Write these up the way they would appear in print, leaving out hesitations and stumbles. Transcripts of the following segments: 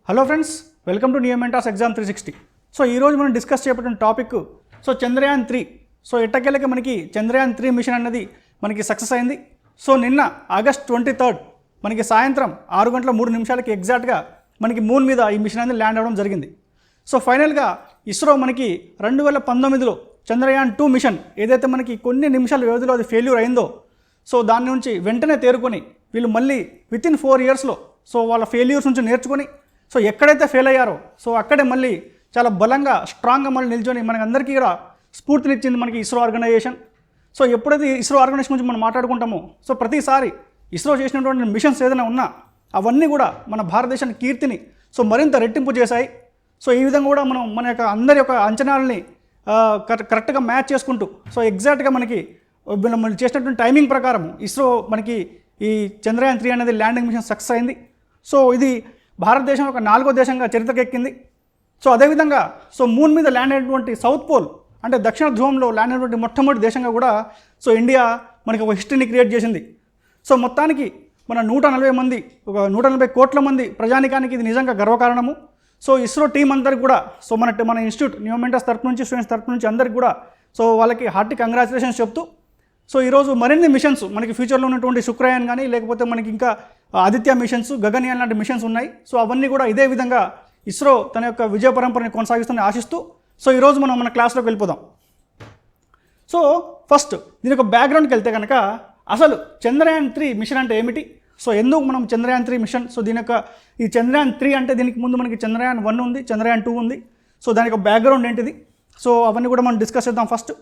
Hello friends, welcome to neo mentors exam 360. So ఈరోజు మనం discuss చేయబడిన టాపిక్ చంద్రయాన్ 3. సో ఎట్టకేలకి మనకి చంద్రయాన్ 3 మిషన్ అన్నది మనకి సక్సెస్ అయింది. సో నిన్న ఆగస్ట్ 23 మనకి సాయంత్రం 6:03 ఎగ్జాక్ట్గా మనకి మూన్ మీద ఈ మిషన్ అనేది ల్యాండ్ అవ్వడం జరిగింది. సో ఫైనల్గా ఇస్రో మనకి 2019లో చంద్రయాన్ 2 మిషన్ ఏదైతే మనకి కొన్ని నిమిషాల వ్యవధిలో అది ఫెయిల్యూర్ అయిందో, సో దాని నుంచి వెంటనే తేరుకొని వీళ్ళు మళ్ళీ వితిన్ 4 ఇయర్స్లో సో వాళ్ళ ఫెయిల్యూర్స్ నుంచి నేర్చుకొని సో ఎక్కడైతే ఫెయిల్ అయ్యారో సో అక్కడే మళ్ళీ చాలా బలంగా స్ట్రాంగ్గా మళ్ళీ నిల్చొని మనకి అందరికీ కూడా స్ఫూర్తినిచ్చింది మనకి ఇస్రో ఆర్గనైజేషన్. సో ఎప్పుడైతే ఇస్రో ఆర్గనైజేషన్ గురించి మనం మాట్లాడుకుంటామో సో ప్రతిసారి ఇస్రో చేసినటువంటి మిషన్స్ ఏదైనా ఉన్నా అవన్నీ కూడా మన భారతదేశానికి కీర్తిని సో మరింత రెట్టింపు చేశాయి. సో ఈ విధంగా కూడా మనం మన యొక్క అందరి యొక్క అంచనాలని కరెక్ట్గా మ్యాచ్ చేసుకుంటూ సో ఎగ్జాక్ట్గా మనకి మనం చేసినటువంటి టైమింగ్ ప్రకారం ఇస్రో మనకి ఈ చంద్రయాన్ 3 అనేది ల్యాండింగ్ మిషన్ సక్సెస్ అయింది. సో ఇది భారతదేశం ఒక 4వ దేశంగా చరిత్రకెక్కింది. సో అదేవిధంగా సో మూన్ మీద ల్యాండ్ అయినటువంటి సౌత్ పోల్ అంటే దక్షిణ ధ్రువంలో ల్యాండ్ అయినటువంటి మొట్టమొదటి దేశంగా కూడా సో ఇండియా మనకి ఒక హిస్టరీని క్రియేట్ చేసింది. సో మొత్తానికి మన 140 కోట్ల మంది ప్రజానికానికి ఇది నిజంగా గర్వకారణము. సో ఇస్రో టీం అందరికి కూడా సో మన ఇన్స్టిట్యూట్ నియో మెంటార్స్ తరపు నుంచి స్టూడెంట్స్ తరపు నుంచి అందరికి కూడా సో వాళ్ళకి హార్టీ కంగ్రాచులేషన్స్ చెప్తూ సో ఈరోజు మరిన్ని మిషన్స్ మనకి ఫ్యూచర్లో ఉన్నటువంటి శుక్రయాన్ కానీ లేకపోతే మనకి ఇంకా ఆదిత్య మిషన్స్, గగన్యాన్ లాంటి మిషన్స్ ఉన్నాయి. సో అవన్నీ కూడా ఇదే విధంగా ఇస్రో తన యొక్క విజయ పరంపరని కొనసాగిస్తుందని ఆశిస్తూ సో ఈరోజు మనం మన క్లాస్లోకి వెళ్ళిపోదాం. సో ఫస్ట్ దీని యొక్క బ్యాక్గ్రౌండ్కి వెళ్తే కనుక అసలు చంద్రయాన్ 3 మిషన్ అంటే ఏమిటి, సో ఎందుకు మనం చంద్రయాన్ 3 మిషన్, సో దీని యొక్క ఈ చంద్రయాన్ 3 అంటే దీనికి ముందు మనకి చంద్రయాన్ 1 ఉంది, చంద్రయాన్ 2 ఉంది. సో దాని యొక్క బ్యాక్గ్రౌండ్ ఏంటిది, సో అవన్నీ కూడా మనం డిస్కస్ చేద్దాం ఫస్ట్.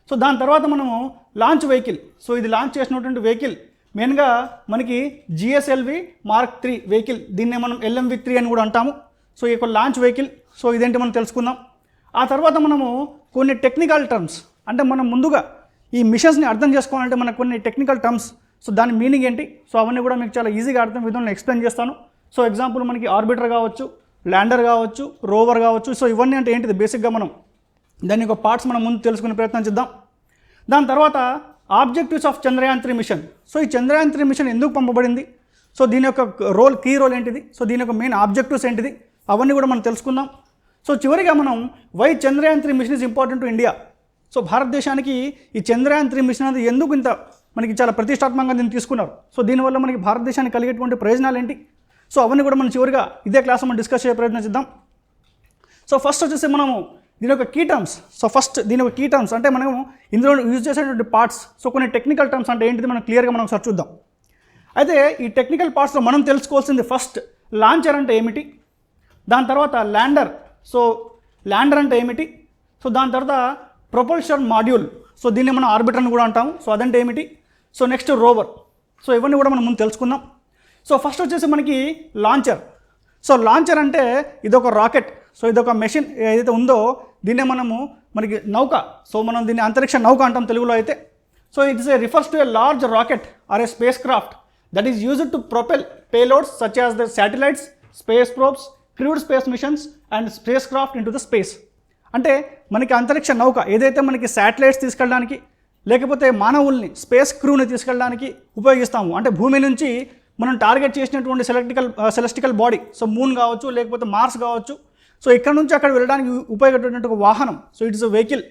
సో దాని తర్వాత మనము లాంచ్ వెహికల్, సో ఇది లాంచ్ చేసినటువంటి వెహికల్ మెయిన్గా మనకి GSLV Mark 3 వెహికల్, దీన్నే మనం LMV3 అని కూడా అంటాము. సో ఈ యొక్క లాంచ్ వెహికల్ సో ఇదేంటి మనం తెలుసుకుందాం. ఆ తర్వాత మనము కొన్ని టెక్నికల్ టర్మ్స్ అంటే మనం ముందుగా ఈ మిషన్స్ని అర్థం చేసుకోవాలంటే మనకు కొన్ని టెక్నికల్ టర్మ్స్ సో దాని మీనింగ్ ఏంటి, సో అవన్నీ కూడా మీకు చాలా ఈజీగా అర్థం విధంగా ఎక్స్ప్లెయిన్ చేస్తాను. సో ఎగ్జాంపుల్ మనకి ఆర్బిటర్ కావచ్చు, ల్యాండర్ కావచ్చు, రోవర్ కావచ్చు. సో ఇవన్నీ అంటే ఏంటిది బేసిక్గా మనం దాని యొక్క పార్ట్స్ మనం ముందు తెలుసుకునే ప్రయత్నం చేద్దాం. దాని తర్వాత objectives of Chandrayaan 3 mission. So ఈ చంద్రయాన్ 3 మిషన్ ఎందుకు పంపబడింది, సో దీని యొక్క కీ రోల్ ఏంటిది, సో దీని యొక్క మెయిన్ ఆబ్జెక్టివ్స్ ఏంటిది, అవన్నీ కూడా మనం తెలుసుకుందాం. సో చివరిగా మనం why Chandrayaan 3 mission is important to India. So భారతదేశానికి ఈ చంద్రయాన్ 3 మిషన్ అనేది ఎందుకు ఇంత మనకి చాలా ప్రతిష్టాత్మకంగా దీన్ని తీసుకున్నారు, సో దీనివల్ల మనకి భారతదేశానికి కలిగేటువంటి ప్రయోజనాలు ఏంటి, సో అవన్నీ కూడా మనం చివరిగా ఇదే క్లాస్లో మనం డిస్కస్ చేసే ప్రయత్నం చేద్దాం. సో ఫస్ట్ వచ్చేసి మనము దీని యొక్క కీ టర్మ్స్. సో ఫస్ట్ దీని యొక్క కీ టర్మ్స్ అంటే మనం ఇందులో యూజ్ చేసేటువంటి పార్ట్స్, సో కొన్ని టెక్నికల్ టర్మ్స్ అంటే ఏంటిది మనం క్లియర్గా మనం ఒకసారి చూద్దాం. అయితే ఈ టెక్నికల్ పార్ట్స్లో మనం తెలుసుకోవాల్సింది ఫస్ట్ లాంచర్ అంటే ఏమిటి, దాని తర్వాత ల్యాండర్, సో ల్యాండర్ అంటే ఏమిటి, సో దాని తర్వాత ప్రొపల్షన్ మాడ్యూల్, సో దీన్ని మనం ఆర్బిటర్ అని కూడా అంటాము, సో అదంటే ఏమిటి, సో నెక్స్ట్ రోవర్. సో ఇవన్నీ కూడా మనం ముందు తెలుసుకుందాం. సో ఫస్ట్ వచ్చేసి మనకి లాంచర్. సో లాంచర్ అంటే ఇదొక రాకెట్, సో ఇదొక మెషిన్ ఏదైతే ఉందో దీన్నే మనకి నౌక, సో మనం దీన్ని అంతరిక్ష నౌక అంటాం తెలుగులో అయితే. So it's refers to a large rocket or a spacecraft that is used to propel payloads such as the satellites, space probes, crewed space missions and spacecraft into the space. అంటే మనకి అంతరిక్ష నౌక ఏదైతే మనకి satellites తీసుకెళ్ళడానికి లేకపోతే మానవుల్ని space క్రూని తీసుకెళ్ళడానికి ఉపయోగిస్తాము. అంటే భూమి నుంచి మనం టార్గెట్ చేసినటువంటి సెలెస్టికల్ బాడీ, సో మూన్ కావచ్చు లేకపోతే మార్స్ కావచ్చు, సో ఇక్కడ నుంచి అక్కడ వెళ్ళడానికి ఉపయోగపడేటువంటి ఒక వాహనం, సో ఇట్స్ అ వెహికల్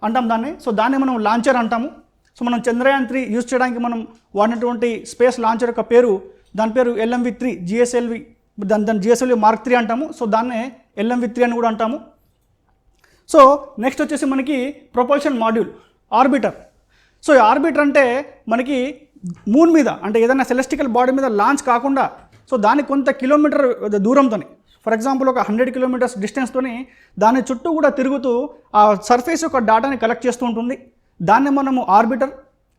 అంటాం దాన్ని. సో దాన్ని మనం లాంచర్ అంటాము. సో మనం చంద్రయాన్ 3 యూజ్ చేయడానికి మనం వాడినటువంటి స్పేస్ లాంచర్ యొక్క దాని పేరు LMV3 GSLV, దాని GSLV Mark 3 అంటాము. సో దాన్నే LMV3 అని కూడా అంటాము. సో నెక్స్ట్ వచ్చేసి మనకి ప్రొపల్షన్ మాడ్యూల్, ఆర్బిటర్. సో ఈ ఆర్బిటర్ అంటే మనకి మూన్ మీద అంటే ఏదైనా సెలెస్టికల్ బాడీ మీద లాంచ్ కాకుండా సో దానికి కొంత కిలోమీటర్ దూరంతో, ఫర్ ఎగ్జాంపుల్ ఒక 100 కిలోమీటర్స్ డిస్టెన్స్తోని దాని చుట్టూ కూడా తిరుగుతూ ఆ సర్ఫేస్ యొక్క డాటాని కలెక్ట్ చేస్తూ ఉంటుంది. దాన్ని మనము ఆర్బిటర్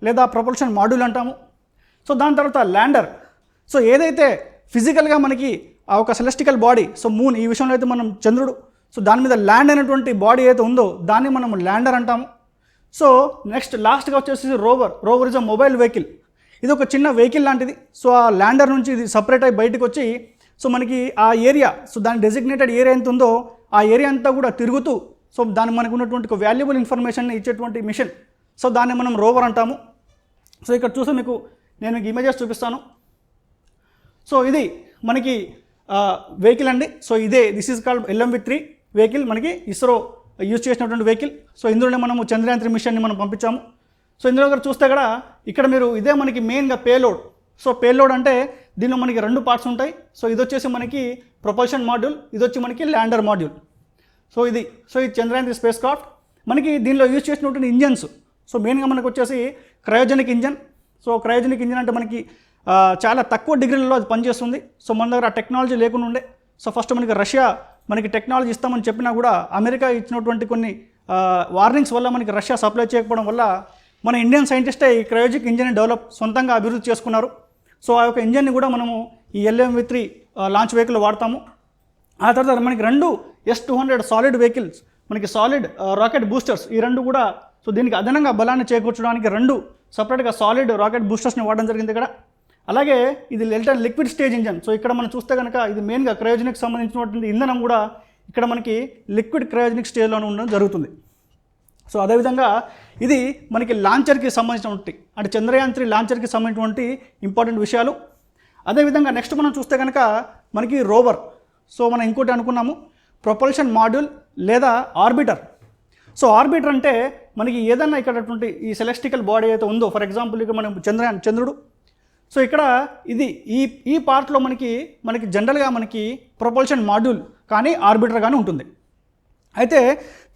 లేదా ప్రొపల్షన్ మాడ్యూల్ అంటాము. సో దాని తర్వాత ల్యాండర్. సో ఏదైతే ఫిజికల్గా మనకి ఆ ఒక సెలెస్టికల్ బాడీ, సో మూన్ ఈ విషయంలో అయితే మనం చంద్రుడు, సో దాని మీద ల్యాండ్ అయినటువంటి బాడీ ఏదైతే ఉందో దాన్ని మనము ల్యాండర్ అంటాము. సో నెక్స్ట్ లాస్ట్గా వచ్చేసి rover is a mobile vehicle. ఇది ఒక చిన్న వెహికల్ లాంటిది. సో ఆ ల్యాండర్ నుంచి ఇది సపరేట్ అయ్యి బయటకు వచ్చి సో మనకి ఆ ఏరియా, సో దాని డెసిగ్నేటెడ్ ఏరియా ఎంత ఉందో ఆ ఏరియా అంతా కూడా తిరుగుతూ సో దాన్ని మనకు ఉన్నటువంటి ఒక వాల్యుబుల్ ఇన్ఫర్మేషన్ ఇచ్చేటువంటి మిషన్, సో దాన్ని మనం రోవర్ అంటాము. సో ఇక్కడ చూస్తే నేను ఇమేజెస్ చూపిస్తాను. సో ఇది మనకి వెహికల్ అండి. So this is called LMV-3 vehicle, మనకి ఇస్రో యూజ్ చేసినటువంటి వెహికల్. సో ఇందులోనే మనము చంద్రయాన్ 3 మిషన్ని మనం పంపించాము. సో ఇందులో కూడా చూస్తే కూడా ఇక్కడ మీరు ఇదే మనకి మెయిన్గా పేలోడ్. సో పేలోడ్ అంటే దీనిలో మనకి 2 పార్ట్స్ ఉంటాయి. సో ఇది వచ్చేసి మనకి ప్రొపల్షన్ మాడ్యూల్, ఇది వచ్చి మనకి ల్యాండర్ మాడ్యూల్. సో ఇది చంద్రయాన్ 3 స్పేస్ క్రాఫ్ట్. మనకి దీనిలో యూజ్ చేసినటువంటి ఇంజన్స్, సో మెయిన్గా మనకు వచ్చేసి cryogenic engine. So cryogenic engine అంటే మనకి చాలా తక్కువ డిగ్రీలలో అది పనిచేస్తుంది. సో మన దగ్గర ఆ టెక్నాలజీ లేకుండా ఉండే. సో ఫస్ట్ మనకి రష్యా మనకి టెక్నాలజీ ఇస్తామని చెప్పినా కూడా అమెరికా ఇచ్చినటువంటి కొన్ని వార్నింగ్స్ వల్ల మనకి రష్యా సప్లై చేయకపోవడం వల్ల మన ఇండియన్ సైంటిస్టే ఈ క్రయోజెనిక్ ఇంజన్ని సొంతంగా అభివృద్ధి చేసుకున్నారు. సో ఆ యొక్క ఇంజన్ని కూడా మనము ఈ LMV-3 లాంచ్ వెహికల్ వాడతాము. ఆ తర్వాత మనకి 2 S-200 సాలిడ్ వెహికల్స్, మనకి సాలిడ్ రాకెట్ బూస్టర్స్, ఈ 2 కూడా సో దీనికి అదనంగా బలాన్ని చేకూర్చడానికి 2 సపరేట్గా సాలిడ్ రాకెట్ బూస్టర్స్ని వాడడం జరిగింది ఇక్కడ. అలాగే ఇది లిక్విడ్ స్టేజ్ ఇంజన్. సో ఇక్కడ మనం చూస్తే కనుక ఇది మెయిన్గా క్రయోజెనిక్ సంబంధించినటువంటి ఇంధనం కూడా ఇక్కడ మనకి లిక్విడ్ క్రయోజెనిక్ స్టేజ్లోనే ఉండడం జరుగుతుంది. సో అదేవిధంగా ఇది మనకి లాంచర్కి సంబంధించినటువంటి అంటే చంద్రయాన్ 3 లాంచర్కి సంబంధించినటువంటి ఇంపార్టెంట్ విషయాలు. అదేవిధంగా నెక్స్ట్ మనం చూస్తే కనుక మనకి రోవర్. సో మనం ఇంకోటి అనుకున్నాము ప్రొపల్షన్ మాడ్యూల్ లేదా ఆర్బిటర్. సో ఆర్బిటర్ అంటే మనకి ఏదన్నా ఇక్కడ ఈ సెలెస్టికల్ బాడీ అయితే ఉందో, ఫర్ ఎగ్జాంపుల్ ఇక్కడ మనం చంద్రుడు. సో ఇక్కడ ఇది ఈ పార్ట్లో మనకి జనరల్గా మనకి ప్రొపల్షన్ మాడ్యూల్ కానీ ఆర్బిటర్ కానీ ఉంటుంది. అయితే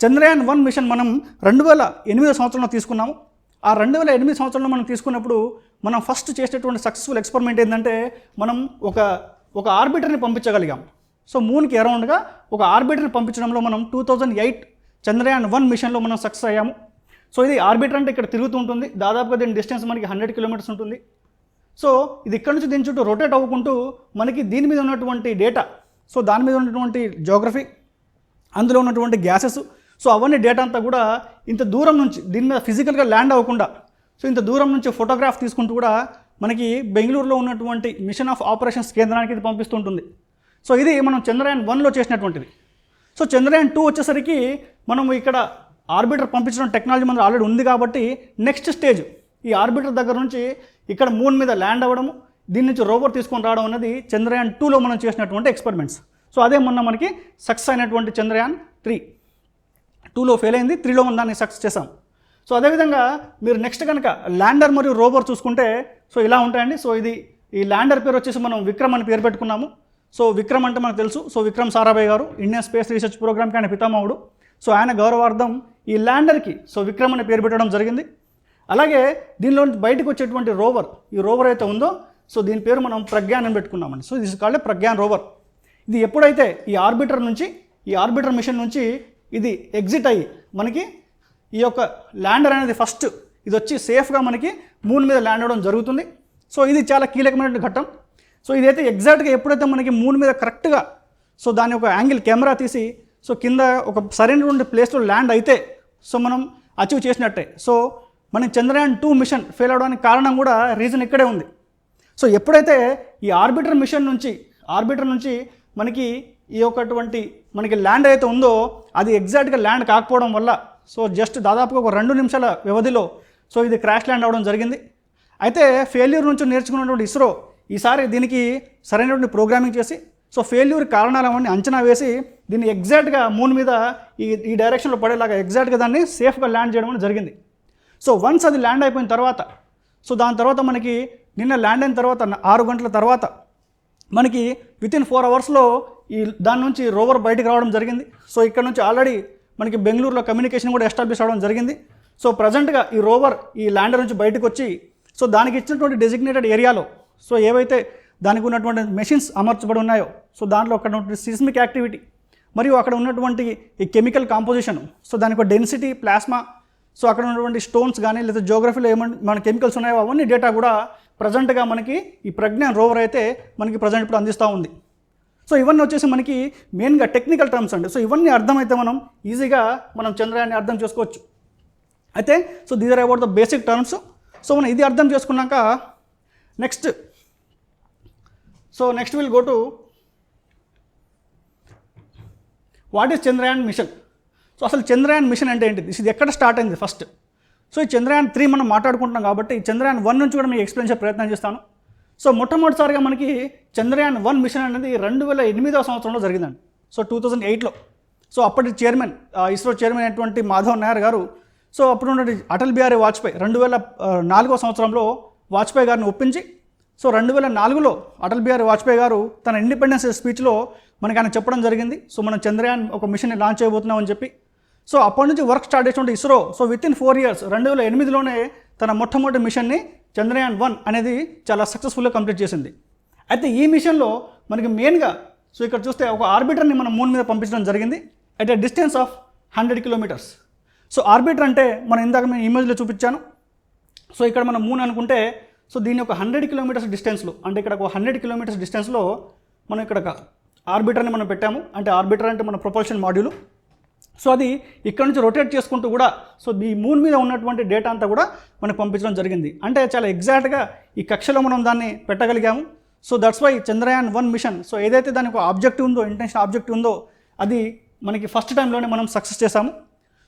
చంద్రయాన్ 1 మిషన్ మనం 2008 సంవత్సరంలో తీసుకున్నాము. ఆ 2008 సంవత్సరంలో మనం తీసుకున్నప్పుడు మనం ఫస్ట్ చేసేటటువంటి సక్సెస్ఫుల్ ఎక్స్పెరిమెంట్ ఏంటంటే మనం ఒక ఆర్బిటర్ని పంపించగలిగాం. సో మూన్కి అరౌండ్గా ఒక ఆర్బిటర్ని పంపించడంలో మనం 2008 చంద్రయాన్ 1 మిషన్లో మనం సక్సెస్ అయ్యాము. సో ఇది ఆర్బిటర్ అంటే ఇక్కడ తిరుగుతూ ఉంటుంది. దాదాపుగా దీని డిస్టెన్స్ మనకి 100 కిలోమీటర్స్ ఉంటుంది. సో ఇది ఇక్కడ నుంచి దీని చుట్టూ రొటేట్ అవ్వకుంటూ మనకి దీని మీద ఉన్నటువంటి డేటా, సో దాని మీద ఉన్నటువంటి జోగ్రఫీ, అందులో ఉన్నటువంటి గ్యాసెస్, సో అవన్నీ డేటా అంతా కూడా ఇంత దూరం నుంచి దీని మీద ఫిజికల్గా ల్యాండ్ అవ్వకుండా సో ఇంత దూరం నుంచి ఫోటోగ్రాఫ్ తీసుకుంటూ కూడా మనకి బెంగళూరులో ఉన్నటువంటి మిషన్ ఆఫ్ ఆపరేషన్స్ కేంద్రానికి ఇది పంపిస్తుంటుంది. సో ఇది మనం చంద్రయాన్ 1లో చేసినటువంటిది. సో చంద్రయాన్ 2 వచ్చేసరికి మనం ఇక్కడ ఆర్బిటర్ పంపించడం టెక్నాలజీ మనకు ఆల్రెడీ ఉంది కాబట్టి నెక్స్ట్ స్టేజ్ ఈ ఆర్బిటర్ దగ్గర నుంచి ఇక్కడ మూన్ మీద ల్యాండ్ అవ్వడము, దీని నుంచి రోవర్ తీసుకొని రావడం అనేది చంద్రయాన్ 2లో మనం చేసినటువంటి ఎక్స్పెరిమెంట్స్. సో అదే మొన్న మనకి సక్సెస్ అయినటువంటి చంద్రయాన్ 3. 2లో ఫెయిల్ అయింది, 3లో మనం దాన్ని సక్సెస్ చేసాం. సో అదేవిధంగా మీరు నెక్స్ట్ కనుక ల్యాండర్ మరియు రోవర్ చూసుకుంటే సో ఇలా ఉంటాయండి. సో ఈ ల్యాండర్ పేరు వచ్చేసి మనం విక్రమ్ అని పేరు పెట్టుకున్నాము. సో విక్రమ్ అంటే మనకు తెలుసు. సో విక్రమ్ సారాభాయ్ గారు ఇండియన్ స్పేస్ రీసెర్చ్ ప్రోగ్రామ్కి ఆయన పితామహుడు. సో ఆయన గౌరవార్థం ఈ ల్యాండర్కి సో విక్రమ్ అని పేరు పెట్టడం జరిగింది. అలాగే దీనిలో బయటకు వచ్చేటువంటి రోవర్, ఈ రోవర్ అయితే ఉందో సో దీని పేరు మనం ప్రజ్ఞాన్ అని పెట్టుకున్నామండి. So this is called Pragyan rover. ఇది ఎప్పుడైతే ఈ ఆర్బిటర్ మిషన్ నుంచి ఇది ఎగ్జిట్ అయ్యి మనకి ఈ యొక్క ల్యాండర్ అనేది ఫస్ట్ ఇది వచ్చి సేఫ్గా మనకి మూన్ మీద ల్యాండ్ అవ్వడం జరుగుతుంది. సో ఇది చాలా కీలకమైన ఘట్టం. సో ఇదైతే ఎగ్జాక్ట్గా ఎప్పుడైతే మనకి మూన్ మీద కరెక్ట్గా సో దాని ఒక యాంగిల్ కెమెరా తీసి సో కింద ఒక సరైనటువంటి ప్లేస్లో ల్యాండ్ అయితే సో మనం అచీవ్ చేసినట్టే. సో మన చంద్రయాన్ 2 మిషన్ ఫెయిల్ అవడానికి కారణం కూడా రీజన్ ఇక్కడే ఉంది. సో ఎప్పుడైతే ఈ ఆర్బిటర్ నుంచి మనకి ఈ ఒకటువంటి మనకి ల్యాండ్ అయితే ఉందో అది ఎగ్జాక్ట్గా ల్యాండ్ కాకపోవడం వల్ల సో జస్ట్ దాదాపుగా ఒక 2 నిమిషాల వ్యవధిలో సో ఇది క్రాష్ ల్యాండ్ అవ్వడం జరిగింది. అయితే ఫెయిల్యూర్ నుంచి నేర్చుకున్నటువంటి ఇస్రో ఈసారి దీనికి సరైనటువంటి ప్రోగ్రామింగ్ చేసి సో ఫెయిల్యూర్ కారణాలన్నీ అంచనా వేసి దీన్ని ఎగ్జాక్ట్గా మూన్ మీద ఈ డైరెక్షన్లో పడేలాగా ఎగ్జాక్ట్గా దాన్ని సేఫ్గా ల్యాండ్ చేయడం అనేది జరిగింది. సో వన్స్ అది ల్యాండ్ అయిపోయిన తర్వాత సో దాని తర్వాత మనకి నిన్న ల్యాండ్ అయిన తర్వాత 6 గంటల తర్వాత మనకి వితిన్ 4 అవర్స్లో దాని నుంచి రోవర్ బయటకు రావడం జరిగింది. సో ఇక్కడ నుంచి ఆల్రెడీ మనకి బెంగళూరులో కమ్యూనికేషన్ కూడా ఎస్టాబ్లిష్ అవ్వడం జరిగింది. సో ప్రజెంట్గా ఈ రోవర్ ఈ ల్యాండర్ నుంచి బయటకు వచ్చి సో దానికి ఇచ్చినటువంటి డెసిగ్నేటెడ్ ఏరియాలో సో ఏవైతే దానికి ఉన్నటువంటి మెషిన్స్ అమర్చబడి ఉన్నాయో సో దాంట్లో అక్కడ ఉన్నటువంటి సిస్మిక్ యాక్టివిటీ మరియు అక్కడ ఉన్నటువంటి ఈ కెమికల్ కాంపోజిషన్, సో దానికి ఒక డెన్సిటీ, ప్లాస్మా, సో అక్కడ ఉన్నటువంటి స్టోన్స్ కానీ లేదా జోగ్రఫీలో మన కెమికల్స్ ఉన్నాయో అవన్నీ డేటా కూడా ప్రజెంట్గా మనకి ఈ ప్రజ్ఞాన్ రోవర్ అయితే మనకి ప్రజెంట్ ఇప్పుడు అందిస్తూ ఉంది. సో ఇవన్నీ వచ్చేసి మనకి మెయిన్గా టెక్నికల్ టర్మ్స్ అండి. సో ఇవన్నీ అర్థమైతే మనం ఈజీగా మనం చంద్రయాన్ని అర్థం చేసుకోవచ్చు. అయితే so these are about the basic terms. So మనం ఇది అర్థం చేసుకున్నాక next will go to what is Chandrayaan mission. So అసలు చంద్రయాన్ మిషన్ అంటే ఏంటిది, ఇది ఎక్కడ స్టార్ట్ అయింది ఫస్ట్. సో ఈ చంద్రయాన్ 3 మనం మాట్లాడుకుంటున్నాం కాబట్టి ఈ చంద్రయాన్ 1 నుంచి కూడా మీకు ఎక్స్ప్లెయిన్ చేసే ప్రయత్నం చేస్తాను. సో మొట్టమొదటిసారిగా మనకి చంద్రయాన్-1 మిషన్ అనేది 2008వ సంవత్సరంలో జరిగిందండి. సో 2008లో. సో అప్పటి చైర్మన్ ఇస్రో చైర్మన్ అయినటువంటి మాధవ్ నాయర్ గారు, సో అప్పుడు ఉన్న అటల్ బిహారీ వాజ్పేయి 2004వ సంవత్సరంలో వాజ్పేయి గారిని ఒప్పించి, సో 2004లో అటల్ బిహారీ వాజ్పేయి గారు తన ఇండిపెండెన్స్ స్పీచ్లో మనకి ఆయన చెప్పడం జరిగింది. సో మనం చంద్రయాన్ ఒక మిషన్ని లాంచ్ చేయబోతున్నామని చెప్పి. సో అప్పటి నుంచి వర్క్ స్టార్ట్ చేసినటువంటి ఇస్రో సో వితిన్ 4 years 2008లోనే తన మొట్టమొదటి మిషన్ని చంద్రయాన్-1 అనేది చాలా సక్సెస్ఫుల్గా కంప్లీట్ చేసింది. అయితే ఈ మిషన్లో మనకి మెయిన్గా సో ఇక్కడ చూస్తే ఒక ఆర్బిటర్ని మనం మూన్ మీద పంపించడం జరిగింది at a distance of 100 kilometers. So orbiter అంటే మనం ఇందాక నేను ఇమేజ్లో చూపించాను. సో ఇక్కడ మనం మూన్ అనుకుంటే సో దీని ఒక 100 kilometers డిస్టెన్స్లో, అంటే ఇక్కడ ఒక 100 kilometers డిస్టెన్స్లో మనం ఇక్కడ ఒక ఆర్బిటర్ని మనం పెట్టాము. అంటే ఆర్బిటర్ అంటే మన ప్రొపల్షన్ మాడ్యూల్. సో అది ఇక్కడ నుంచి రొటేట్ చేసుకుంటూ కూడా సో ఈ మూన్ మీద ఉన్నటువంటి డేటా అంతా కూడా మనకు పంపించడం జరిగింది. అంటే చాలా ఎగ్జాక్ట్గా ఈ కక్షలో మనం దాన్ని పెట్టగలిగాము. సో దట్స్ వై చంద్రయాన్-1 మిషన్ సో ఏదైతే దానికి ఒక ఆబ్జెక్టివ్ ఉందో, ఇంటెన్షన్ ఆబ్జెక్టివ్ ఉందో, అది మనకి ఫస్ట్ టైంలోనే మనం సక్సెస్ చేసాము.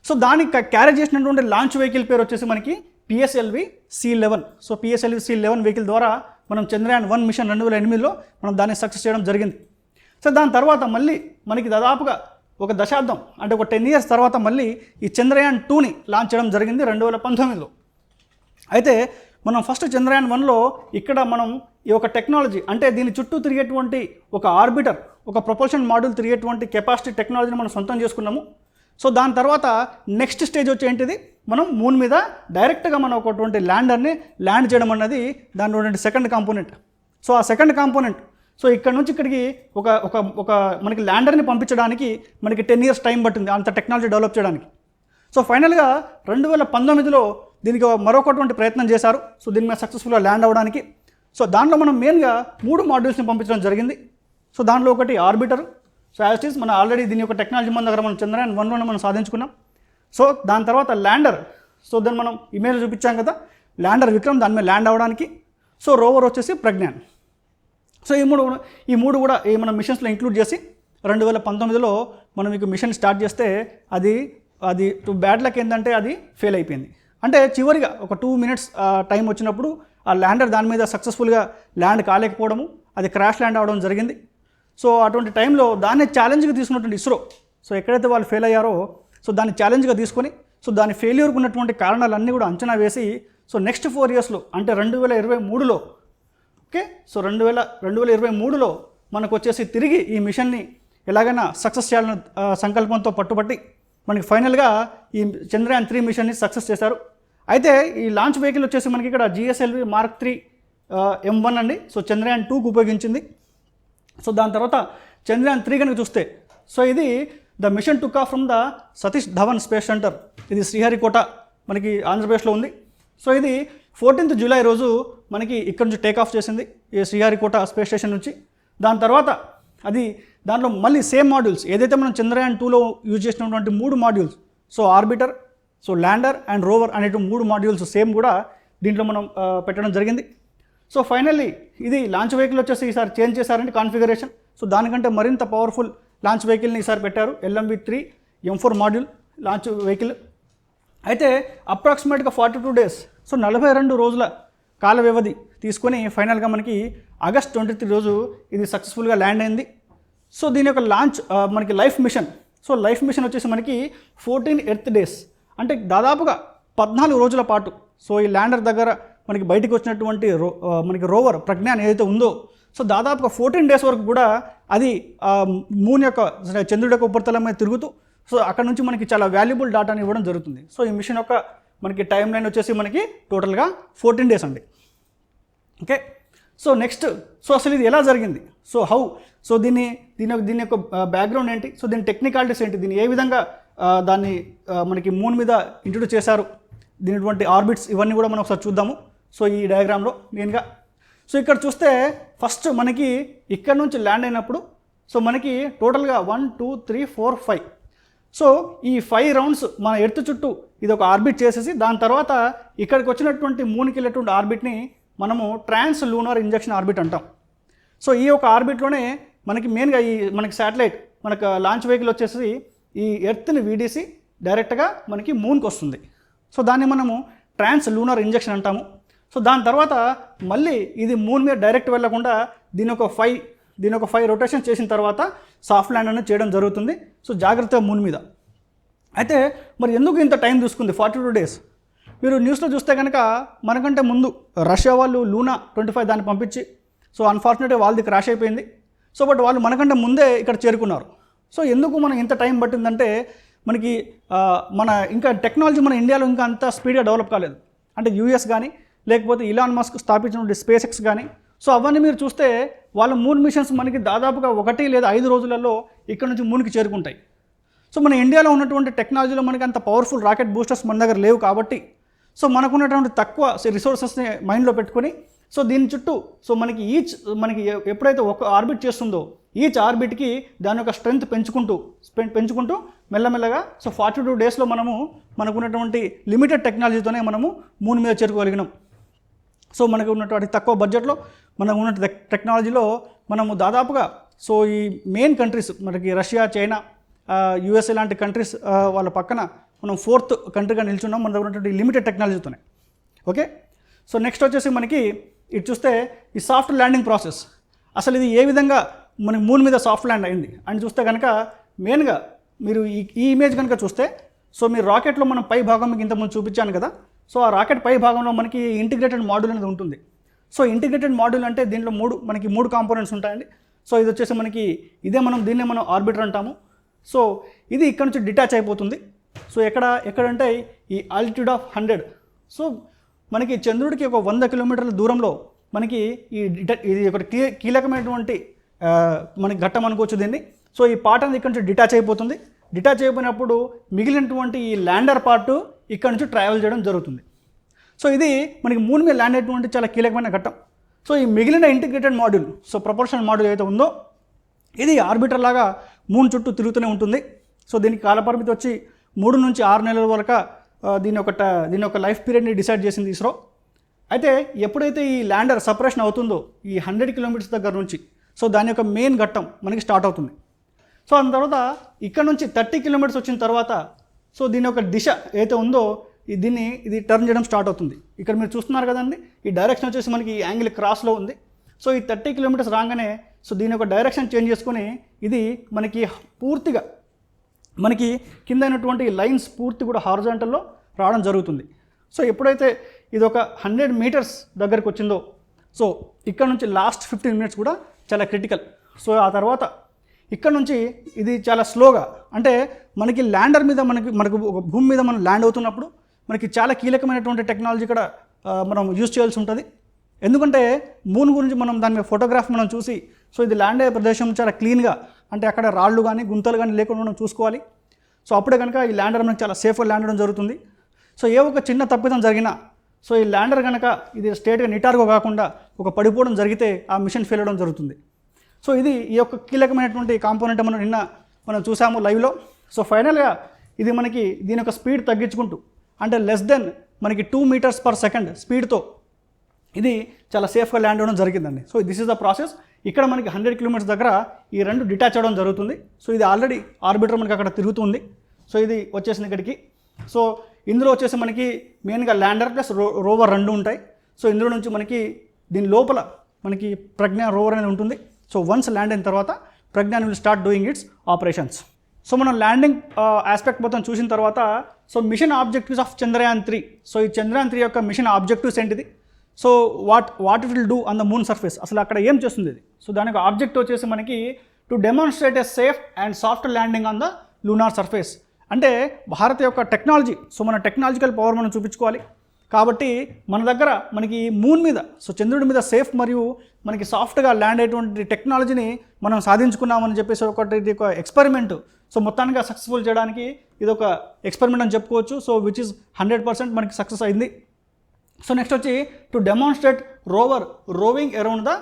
సో దానికి క్యారీ చేసినటువంటి లాంచ్ వెహికల్ పేరు వచ్చేసి మనకి PSLV-C11. సో PSLV-C11 వెహికల్ ద్వారా మనం చంద్రయాన్-1 మిషన్ 2008లో మనం దాన్ని సక్సెస్ చేయడం జరిగింది. సో దాని తర్వాత మళ్ళీ మనకి దాదాపుగా ఒక దశాబ్దం అంటే ఒక 10 years తర్వాత మళ్ళీ ఈ చంద్రయాన్-2ని లాంచ్ చేయడం జరిగింది 2019లో. అయితే మనం ఫస్ట్ చంద్రయాన్-1లో ఇక్కడ మనం ఈ ఒక టెక్నాలజీ అంటే దీని చుట్టూ తిరిగేటువంటి ఒక ఆర్బిటర్, ఒక ప్రొపల్షన్ మాడ్యూల్ తిరిగేటువంటి కెపాసిటీ టెక్నాలజీని మనం సొంతం చేసుకున్నాము. సో దాని తర్వాత నెక్స్ట్ స్టేజ్ వచ్చి ఏంటిది, మనం మూన్ మీద డైరెక్ట్గా మనం ఒకటువంటి ల్యాండర్ని ల్యాండ్ చేయడం అన్నది దానిలో సెకండ్ కాంపోనెంట్. సో ఆ సెకండ్ కాంపోనెంట్ సో ఇక్కడ నుంచి ఇక్కడికి ఒక ఒక ఒక మనకి ల్యాండర్ని పంపించడానికి మనకి 10 years టైం పట్టింది అంత టెక్నాలజీ డెవలప్ చేయడానికి. సో ఫైనల్గా 2019లో దీనికి మరొకటువంటి ప్రయత్నం చేశారు. సో దీని మీద సక్సెస్ఫుల్గా ల్యాండ్ అవ్వడానికి. సో దాంట్లో మనం మెయిన్గా 3 మాడ్యూల్స్ని పంపించడం జరిగింది. సో దాంట్లో ఒకటి orbiter. So as it is మనం ఆల్రెడీ దీని యొక్క టెక్నాలజీ మన దగ్గర మనం చంద్రయాన్-1లోనే మనం సాధించుకున్నాం. సో దాని తర్వాత ల్యాండర్. సో దాన్ని మనం ఇమేజ్ చూపించాం కదా, ల్యాండర్ విక్రమ్ దాని మీద ల్యాండ్ అవ్వడానికి. సో రోవర్ వచ్చేసి ప్రజ్ఞాన్. సో ఈ మూడు కూడా ఈ మన మిషన్స్లో ఇంక్లూడ్ చేసి 2019లో మనం మీకు మిషన్ స్టార్ట్ చేస్తే అది బ్యాడ్ లక్ ఏంటంటే అది ఫెయిల్ అయిపోయింది. అంటే చివరిగా ఒక 2 minutes టైం వచ్చినప్పుడు ఆ ల్యాండర్ దాని మీద సక్సెస్ఫుల్గా ల్యాండ్ కాలేకపోవడము, అది క్రాష్ ల్యాండ్ అవ్వడం జరిగింది. సో అటువంటి టైంలో దాన్ని ఛాలెంజ్గా తీసుకున్నటువంటి ఇస్రో సో ఎక్కడైతే వాళ్ళు ఫెయిల్ అయ్యారో సో దాన్ని ఛాలెంజ్గా తీసుకొని సో దాని ఫెయిల్యూర్కి ఉన్నటువంటి కారణాలన్నీ కూడా అంచనా వేసి సో నెక్స్ట్ 4 yearsలో అంటే 2023లో ఓకే సో 2023లో మనకు వచ్చేసి తిరిగి ఈ మిషన్ని ఎలాగైనా సక్సెస్ చేయాలన్న సంకల్పంతో పట్టుబట్టి మనకి ఫైనల్గా ఈ చంద్రయాన్-3 మిషన్ని సక్సెస్ చేశారు. అయితే ఈ లాంచ్ వెహికల్ వచ్చేసి మనకి ఇక్కడ GSLV Mark 3 M1 అండి. సో చంద్రయాన్-2కు ఉపయోగించింది. సో దాని తర్వాత చంద్రయాన్-3 కనుక చూస్తే సో ఇది the mission took off from the Satish Dhawan space centre. ఇది శ్రీహరికోట మనకి ఆంధ్రప్రదేశ్లో ఉంది. సో ఇది 14th July రోజు మనకి ఇక్కడ నుంచి టేక్ ఆఫ్ చేసింది ఈ శ్రీహరికోట స్పేస్ స్టేషన్ నుంచి. దాని తర్వాత అది దాంట్లో మళ్ళీ సేమ్ మాడ్యూల్స్ ఏదైతే మనం చంద్రయాన్-2లో యూజ్ చేసినటువంటి 3 modules so orbiter, so lander and rover అనే 3 మాడ్యూల్స్ సేమ్ కూడా దీంట్లో మనం పెట్టడం జరిగింది. సో ఫైనల్లీ ఇది లాంచ్ వెహికల్ వచ్చేసి ఈసారి చేంజ్ చేశారంటే కాన్ఫిగరేషన్. సో దానికంటే మరింత పవర్ఫుల్ లాంచ్ వెహికల్ని ఈసారి పెట్టారు. LMV-3 M4 module launch vehicle. అయితే అప్రాక్సిమేట్గా 42 days సో 42 రోజుల కాల వ్యవధి తీసుకొని ఫైనల్గా మనకి August 23 రోజు ఇది సక్సెస్ఫుల్గా ల్యాండ్ అయింది. సో దీని యొక్క లాంచ్ మనకి life mission. So life mission వచ్చేసి మనకి 14 Earth days అంటే దాదాపుగా 14 రోజుల పాటు సో ఈ ల్యాండర్ దగ్గర మనకి బయటకు వచ్చినటువంటి మనకి రోవర్ ప్రజ్ఞాన్ ఏదైతే ఉందో సో దాదాపుగా 14 days వరకు కూడా అది మూన్ యొక్క చంద్రుడి యొక్క ఉపరితలం మీద తిరుగుతూ సో అక్కడ నుంచి మనకి చాలా వాల్యుబుల్ డాటాని ఇవ్వడం జరుగుతుంది. సో ఈ మిషన్ యొక్క మనకి టైం లైన్ వచ్చేసి మనకి టోటల్గా 14 days అండి. ఓకే సో నెక్స్ట్ సో అసలు ఇది ఎలా జరిగింది, సో హౌ సో దీని యొక్క బ్యాక్గ్రౌండ్ ఏంటి, సో దీని టెక్నికాలిటీస్ ఏంటి, దీన్ని ఏ విధంగా దాన్ని మనకి మూన్ మీద ఇంట్రొడ్యూస్ చేశారు, దీనిటువంటి ఆర్బిట్స్ ఇవన్నీ కూడా మనం ఒకసారి చూద్దాము. సో ఈ డయాగ్రామ్లో మెయిన్గా సో ఇక్కడ చూస్తే ఫస్ట్ మనకి ఇక్కడ నుంచి ల్యాండ్ అయినప్పుడు సో మనకి టోటల్గా 1 2 3 4 5 సో ఈ 5 rounds మన ఎర్త్ చుట్టూ ఇది ఒక ఆర్బిట్ చేసేసి దాని తర్వాత ఇక్కడికి వచ్చినటువంటి మూన్కి వెళ్ళేటువంటి ఆర్బిట్ని మనము ట్రాన్స్ లూనార్ ఇంజెక్షన్ ఆర్బిట్ అంటాం. సో ఈ యొక్క ఆర్బిట్లోనే మనకి మెయిన్గా ఈ మనకి శాటిలైట్ మనకు లాంచ్ వెహికల్ వచ్చేసి ఈ ఎర్త్ని వీడేసి డైరెక్ట్గా మనకి మూన్కి వస్తుంది. సో దాన్ని మనము ట్రాన్స్ లూనార్ ఇంజెక్షన్ అంటాము. సో దాని తర్వాత మళ్ళీ ఇది మూన్ మీద డైరెక్ట్ వెళ్ళకుండా దీని ఒక ఫైవ్ రొటేషన్ చేసిన తర్వాత సాఫ్ట్ ల్యాండ్ అనేది చేయడం జరుగుతుంది. సో జాగ్రత్తగా మూన్ మీద. అయితే మరి ఎందుకు ఇంత టైం తీసుకుంది 42 days? మీరు న్యూస్లో చూస్తే కనుక మనకంటే ముందు రష్యా వాళ్ళు లూనా 25 దాన్ని పంపించి, సో అన్ఫార్చునేట్గా వాళ్ళది క్రాష్ అయిపోయింది. సో బట్ వాళ్ళు మనకంటే ముందే ఇక్కడ చేరుకున్నారు. సో ఎందుకు మనం ఇంత టైం పట్టిందంటే మనకి మన ఇంకా టెక్నాలజీ మన ఇండియాలో ఇంకా అంత స్పీడ్గా డెవలప్ కాలేదు. అంటే యూఎస్ కానీ లేకపోతే ఇలాన్ మస్క్ స్థాపించినటువంటి స్పేస్ ఎక్స్ కానీ, సో అవన్నీ మీరు చూస్తే వాళ్ళ మూన్ మిషన్స్ మనకి దాదాపుగా 1 లేదా 5 రోజులలో ఇక్కడ నుంచి మూన్కి చేరుకుంటాయి. సో మన ఇండియాలో ఉన్నటువంటి టెక్నాలజీలో మనకి అంత పవర్ఫుల్ రాకెట్ బూస్టర్స్ మన దగ్గర లేవు కాబట్టి, సో మనకున్నటువంటి తక్కువ రిసోర్సెస్ని మైండ్లో పెట్టుకొని, సో దీని చుట్టూ సో మనకి ఎప్పుడైతే ఒక ఆర్బిట్ చేస్తుందో ఈచ్ ఆర్బిట్కి దాని యొక్క స్ట్రెంగ్త్ పెంచుకుంటూ మెల్లమెల్లగా సో 42 daysలో మనకున్నటువంటి లిమిటెడ్ టెక్నాలజీతోనే మనము మూన్ మీద చేరుకోగలిగినాం. సో మనకు ఉన్నటువంటి తక్కువ బడ్జెట్లో మనకు ఉన్న టెక్నాలజీలో మనము దాదాపుగా సో ఈ మెయిన్ కంట్రీస్ మనకి రష్యా, చైనా, యూఎస్ఏ లాంటి కంట్రీస్ వాళ్ళ పక్కన మనం 4th కంట్రీగా నిల్చున్నాం మన దగ్గర ఉన్నటువంటి లిమిటెడ్ టెక్నాలజీతోనే. ఓకే, సో నెక్స్ట్ వచ్చేసి మనకి ఇటు చూస్తే ఈ సాఫ్ట్ ల్యాండింగ్ ప్రాసెస్, అసలు ఇది ఏ విధంగా మనకి మూన్ మీద సాఫ్ట్ ల్యాండ్ అయింది అని చూస్తే కనుక మెయిన్గా మీరు ఈ ఇమేజ్ కనుక చూస్తే, సో మీరు రాకెట్లో మనం పై భాగం మీకు ఇంతకుముందు చూపించాను కదా. సో ఆ రాకెట్ పై భాగంలో మనకి ఇంటిగ్రేటెడ్ మాడ్యూల్ అనేది ఉంటుంది. సో ఇంటిగ్రేటెడ్ మాడ్యూల్ అంటే దీంట్లో మనకి మూడు కాంపోనెంట్స్ ఉంటాయండి. సో ఇది వచ్చేసి మనకి దీన్నే మనం ఆర్బిటర్ అంటాము. సో ఇది ఇక్కడ నుంచి డిటాచ్ అయిపోతుంది. సో ఎక్కడంటే ఈ ఆల్టిట్యూడ్ ఆఫ్ 100. సో మనకి చంద్రుడికి ఒక 100 కిలోమీటర్ల దూరంలో మనకి ఇది ఒక కీలకమైనటువంటి మనకి ఘట్టం అనుకోవచ్చు దీన్ని. సో ఈ పార్ట్ అనేది ఇక్కడ నుంచి డిటాచ్ అయిపోతుంది. డిటాచ్ అయిపోయినప్పుడు మిగిలినటువంటి ఈ ల్యాండర్ పార్ట్ ఇక్కడ నుంచి ట్రావెల్ చేయడం జరుగుతుంది. సో ఇది మనకి మూన్ మీద ల్యాండ్ అయ్యేటువంటి చాలా కీలకమైన ఘట్టం. సో ఈ మిగిలిన integrated module, so proportional module ఏదైతే ఉందో ఇది ఆర్బిటర్ లాగా మూన్ చుట్టూ తిరుగుతూనే ఉంటుంది. సో దీనికి కాలపరిమితి వచ్చి 3 నుంచి 6 నెలల వరకు దీని ఒక లైఫ్ పీరియడ్ని డిసైడ్ చేసింది ఇస్రో. అయితే ఎప్పుడైతే ఈ ల్యాండర్ సపరేషన్ అవుతుందో ఈ 100 కిలోమీటర్స్ దగ్గర నుంచి, సో దాని యొక్క మెయిన్ ఘట్టం మనకి స్టార్ట్ అవుతుంది. సో దాని తర్వాత ఇక్కడ నుంచి 30 కిలోమీటర్స్ వచ్చిన తర్వాత సో దీని యొక్క దిశ ఏదైతే ఉందో ఇది టర్న్ చేయడం స్టార్ట్ అవుతుంది. ఇక్కడ మీరు చూస్తున్నారు కదండి, ఈ డైరెక్షన్ వచ్చేసి మనకి ఈ యాంగిల్ క్రాస్లో ఉంది. సో ఈ 30 కిలోమీటర్స్ రాగానే సో దీని యొక్క డైరెక్షన్ చేంజ్ చేసుకొని ఇది మనకి పూర్తిగా మనకి కింద అయినటువంటి లైన్స్ పూర్తి కూడా హారిజాంటల్లో రావడం జరుగుతుంది. సో ఎప్పుడైతే ఇది ఒక 100 మీటర్స్ దగ్గరికి వచ్చిందో, సో ఇక్కడ నుంచి లాస్ట్ 15 minutes కూడా చాలా క్రిటికల్. సో ఆ తర్వాత ఇక్కడ నుంచి ఇది చాలా స్లోగా, అంటే మనకి ల్యాండర్ మీద మనకు ఒక భూమి మీద మనం ల్యాండ్ అవుతున్నప్పుడు మనకి చాలా కీలకమైనటువంటి టెక్నాలజీ ఇక్కడ మనం యూజ్ చేయాల్సి ఉంటుంది. ఎందుకంటే మూన్ గురించి మనం దాని మీద ఫోటోగ్రాఫ్ మనం చూసి, సో ఇది ల్యాండ్ అయ్యే ప్రదేశం చాలా క్లీన్గా, అంటే అక్కడ రాళ్ళు కానీ గుంతలు కానీ లేకుండా మనం చూసుకోవాలి. సో అప్పుడే కనుక ఈ ల్యాండర్ మనకి చాలా సేఫ్గా ల్యాండ్ అవ్వడం జరుగుతుంది. సో ఏ ఒక చిన్న తప్పిదం జరిగినా, సో ఈ ల్యాండర్ కనుక ఇది స్ట్రేట్గా నిటారుగా కాకుండా ఒక పడిపోవడం జరిగితే ఆ మిషన్ ఫెయిల్ అవ్వడం జరుగుతుంది. సో ఇది ఈ యొక్క కీలకమైనటువంటి కాంపోనెంట్ మనం చూసాము లైవ్లో. సో ఫైనల్గా ఇది మనకి దీని యొక్క స్పీడ్ తగ్గించుకుంటూ, అంటే లెస్ దెన్ మనకి 2 meters per second స్పీడ్తో ఇది చాలా సేఫ్గా ల్యాండ్ అవ్వడం జరిగిందండి. So this is the process. ఇక్కడ మనకి 100 kilometers దగ్గర ఈ రెండు డిటాచ్ అవ్వడం జరుగుతుంది. సో ఇది ఆల్రెడీ ఆర్బిటర్ మనకి అక్కడ తిరుగుతుంది. సో ఇది వచ్చేసింది ఇక్కడికి. సో ఇందులో వచ్చేసి మనకి మెయిన్గా ల్యాండర్ ప్లస్ రోవర్ 2 ఉంటాయి. సో ఇందులో నుంచి మనకి దీని లోపల మనకి ప్రజ్ఞ రోవర్ అనేది ఉంటుంది. సో వన్స్ ల్యాండ్ అయిన తర్వాత Pragyan will start doing its operations. So మనం ల్యాండింగ్ ఆస్పెక్ట్ మొత్తం చూసిన తర్వాత, so mission objectives of Chandrayaan 3. So ఈ చంద్రయాన్ 3 యొక్క మిషన్ ఆబ్జెక్టివ్స్ ఏంటిది, so what it will do on the moon surface, అసలు అక్కడ ఏం చేస్తుంది ఇది. సో దాని యొక్క ఆబ్జెక్ట్ వచ్చేసి మనకి to demonstrate a safe and soft landing on the lunar surface. అంటే భారత్ యొక్క టెక్నాలజీ, సో మన టెక్నాలజికల్ పవర్ మనం చూపించుకోవాలి. కాబట్టి మన దగ్గర మనకి మూన్ మీద, సో చంద్రుడి మీద సేఫ్ మరియు మనకి సాఫ్ట్గా ల్యాండ్ అయ్యేటువంటి టెక్నాలజీని మనం సాధించుకున్నామని చెప్పేసి ఇది ఒక ఎక్స్పెరిమెంట్. సో మొత్తానికి సక్సెస్ఫుల్ చేయడానికి ఇది ఒక ఎక్స్పెరిమెంట్ అని చెప్పుకోవచ్చు. సో విచ్ ఇస్ 100% మనకి సక్సెస్ అయింది. సో నెక్స్ట్ వచ్చి to demonstrate rover roving around the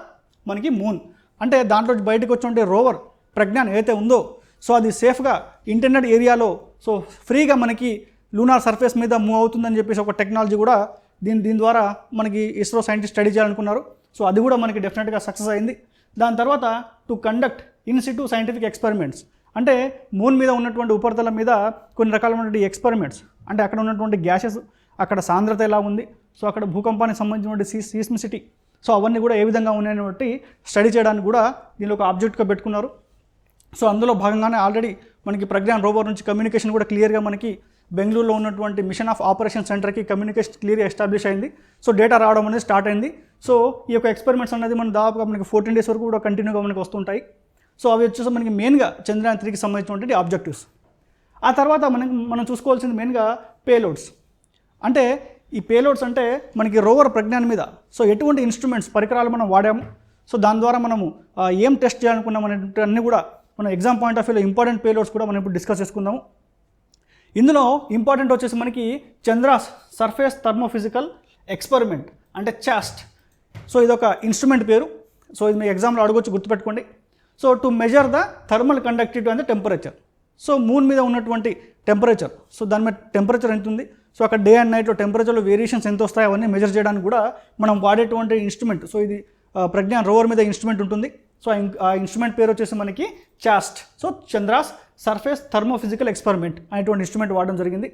మనకి మూన్. అంటే దాంట్లో బయటకు వచ్చినటువంటి రోవర్ ప్రజ్ఞాన్ ఏదైతే ఉందో, సో అది సేఫ్గా ఇంటర్నెట్ ఏరియాలో సో ఫ్రీగా మనకి లూనార్ సర్ఫేస్ మీద మూవ్ అవుతుందని చెప్పేసి ఒక టెక్నాలజీ కూడా దీని ద్వారా మనకి ఇస్రో సైంటిస్ట్ స్టడీ చేయాలనుకున్నారు. సో అది కూడా మనకి డెఫినెట్గా సక్సెస్ అయింది. దాని తర్వాత to conduct in situ scientific experiments. అంటే మూన్ మీద ఉన్నటువంటి ఉపరితలం మీద కొన్ని రకాలైనటువంటి ఎక్స్పెరిమెంట్స్, అంటే అక్కడ ఉన్నటువంటి గ్యాసెస్, అక్కడ సాంద్రత ఎలా ఉంది, సో అక్కడ భూకంపానికి సంబంధించినటువంటి సీస్మిసిటీ, సో అవన్నీ కూడా ఏ విధంగా ఉన్నాయని బట్టి స్టడీ చేయడానికి కూడా దీనిలో ఒక ఆబ్జెక్ట్గా పెట్టుకున్నారు. సో అందులో భాగంగానే ఆల్రెడీ మనకి ప్రజ్ఞాన్ రోవర్ నుంచి కమ్యూనికేషన్ కూడా క్లియర్గా మనకి బెంగళూరులో ఉన్నటువంటి మిషన్ ఆఫ్ ఆపరేషన్ సెంటర్కి కమ్యూనికేషన్ క్లియర్గా ఎస్టాబ్లిష్ అయింది. సో డేటా రావడం అనేది స్టార్ట్ అయింది. సో ఈ యొక్క ఎక్స్పెరిమెంట్స్ అనేది మనం దాదాపుగా మనకి 14 days వరకు కూడా కంటిన్యూగా మనకి వస్తుంటాయి. సో అవి వచ్చేసి మనకి మెయిన్గా చంద్రయాన్ 3కి సంబంధించినటువంటి ఆబ్జెక్టివ్స్. ఆ తర్వాత మనం చూసుకోవాల్సింది మెయిన్గా పేలోడ్స్. అంటే ఈ పేలోడ్స్ అంటే మనకి రోవర్ ప్రజ్ఞాన్ మీద సో ఎటువంటి ఇన్స్ట్రుమెంట్స్ పరికరాలు మనం వాడాము, సో దాని ద్వారా మనము ఏం టెస్ట్ చేయాలనుకున్నాం అనేటువంటి అన్నీ కూడా మనం ఎగ్జామ్ పాయింట్ ఆఫ్ వ్యూలో ఇంపార్టెంట్ పేలోడ్స్ కూడా మనం ఇప్పుడు డిస్కస్ చేసుకుందాము. ఇందులో ఇంపార్టెంట్ వచ్చేసి మనకి చంద్రాస్ సర్ఫేస్ థర్మోఫిజికల్ ఎక్స్పెరిమెంట్ అంటే చాస్ట్. సో ఇదొక ఇన్స్ట్రుమెంట్ పేరు. సో ఇది మీ ఎగ్జామ్లో అడగొచ్చు, గుర్తుపెట్టుకోండి. So to measure the thermal conductivity and the temperature. So moon మీద ఉన్నటువంటి టెంపరేచర్, సో దాని మీద టెంపరేచర్ ఎంత ఉంది, సో అక్కడ డే అండ్ నైట్లో టెంపరేచర్లో వేరియేషన్స్ ఎంత వస్తాయి అవన్నీ మెజర్ చేయడానికి కూడా మనం వాడేటువంటి ఇన్స్ట్రుమెంట్. సో ఇది ప్రజ్ఞాన్ రోవర్ మీద ఇన్స్ట్రుమెంట్ ఉంటుంది. సో ఆ ఇన్స్ట్రుమెంట్ పేరు వచ్చేసి మనకి ChaSTE. So Chandra's surface thermophysical experiment అనేటువంటి ఇన్స్ట్రుమెంట్ వాడడం జరిగింది.